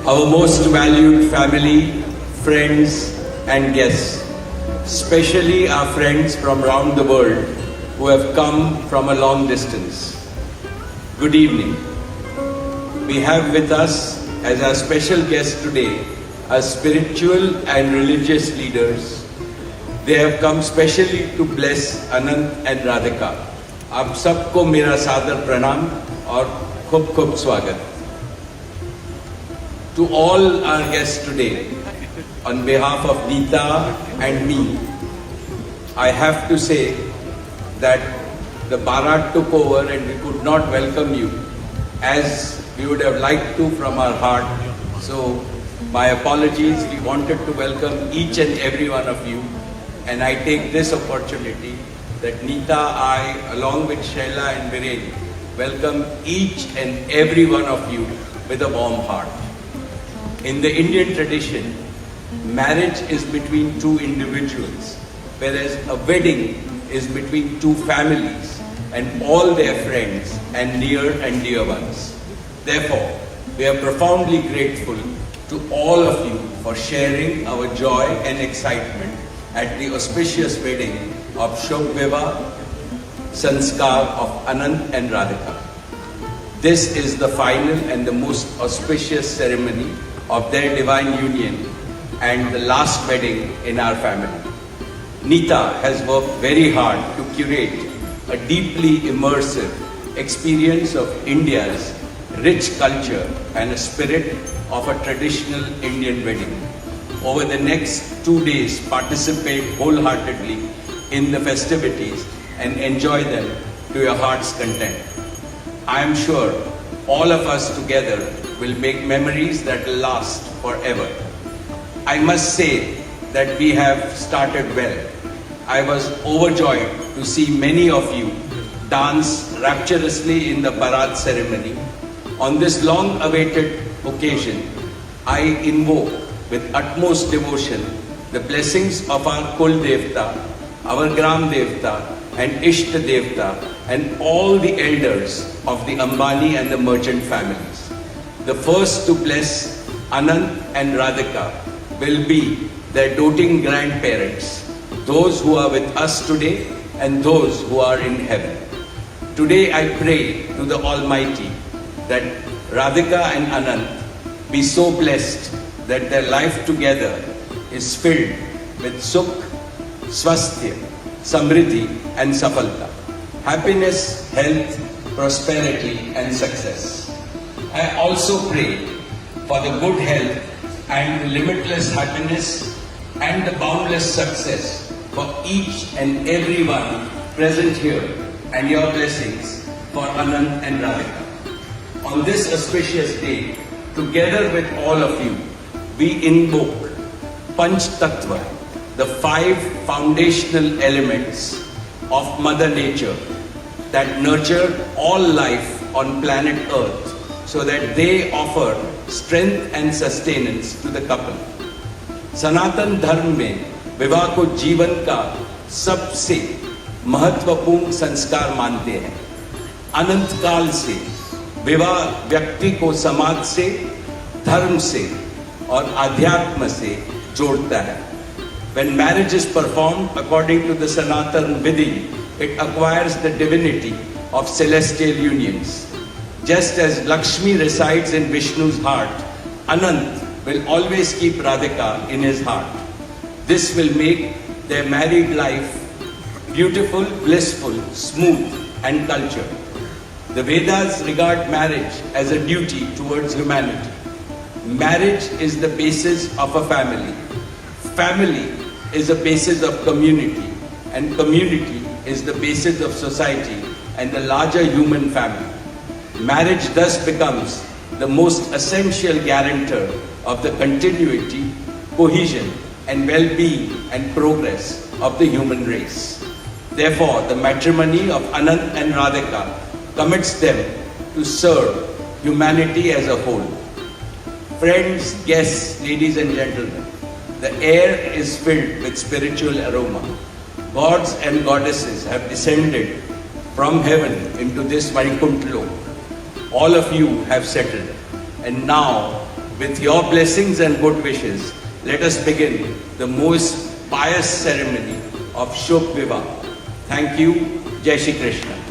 our most valued family, friends and guests, especially our friends from around the world who have come from a long distance. Good evening. We have with us as our special guests today our spiritual and religious leaders. They have come specially to bless Anant and Radhika. आप सबको मेरा सादर प्रणाम और खूब खूब स्वागत. To all our guests today, on behalf of Neeta and me, I have to say that the Bharat took over and we could not welcome you as we would have liked to from our heart. So my apologies. We wanted to welcome each and every one of you, and I take this opportunity that Neeta, I, along with Shaila and Viren, welcome each and every one of you with a warm heart. In the Indian tradition, marriage is between two individuals, whereas a wedding is between two families and all their friends and near and dear ones. Therefore, we are profoundly grateful to all of you for sharing our joy and excitement at the auspicious wedding of Shobh Vivah Sanskar of Anant and Radhika. This is the final and the most auspicious ceremony of their divine union and the last wedding in our family. Neeta has worked very hard to curate a deeply immersive experience of India's rich culture and a spirit of a traditional Indian wedding. Over the next 2 days, participate wholeheartedly in the festivities and enjoy them to your heart's content. I am sure all of us together will make memories that will last forever. I must say that we have started well. I was overjoyed to see many of you dance rapturously in the Bharat ceremony. On this long-awaited occasion, I invoke with utmost devotion the blessings of our Kul Devta, our Gram Devta and Ishta Devta and all the elders of the Ambani and the merchant families. The first to bless Anant and Radhika will be their doting grandparents, those who are with us today and those who are in heaven. Today I pray to the Almighty that Radhika and Anant be so blessed that their life together is filled with Sukh, Swasthya, Samriddhi and Safalta, happiness, health, prosperity and success. I also pray for the good health and the limitless happiness and the boundless success for each and every one present here and your blessings for Anant and Radhika. On this auspicious day, together with all of you, we invoke Panch Tattva, the 5 foundational elements of Mother Nature that nurture all life on planet Earth so that they offer strength and sustenance to the couple. Sanatan Dharma में विवाह को जीवन का सबसे महत्वपूर्ण संस्कार मानते हैं. अनंत काल से विवाह व्यक्ति को समाज से, धर्म से और आध्यात्म से जोड़ता है. When marriage is performed according to the Sanatan Vidhi, it acquires the divinity of celestial unions. Just as Lakshmi resides in Vishnu's heart, Anant will always keep Radhika in his heart. This will make their married life beautiful, blissful, smooth and cultured. The Vedas regard marriage as a duty towards humanity. Marriage is the basis of a family. Family is the basis of community, and community is the basis of society and the larger human family. Marriage thus becomes the most essential guarantor of the continuity, cohesion and well-being and progress of the human race. Therefore, the matrimony of Anant and Radhika commits them to serve humanity as a whole. Friends, guests, ladies and gentlemen, the air is filled with spiritual aroma. Gods and goddesses have descended from heaven into this Vaikuntha Lok. All of you have settled, and now With your blessings and good wishes, let us begin the most pious ceremony of Shubh Vivah. Thank you. Jai Shri Krishna.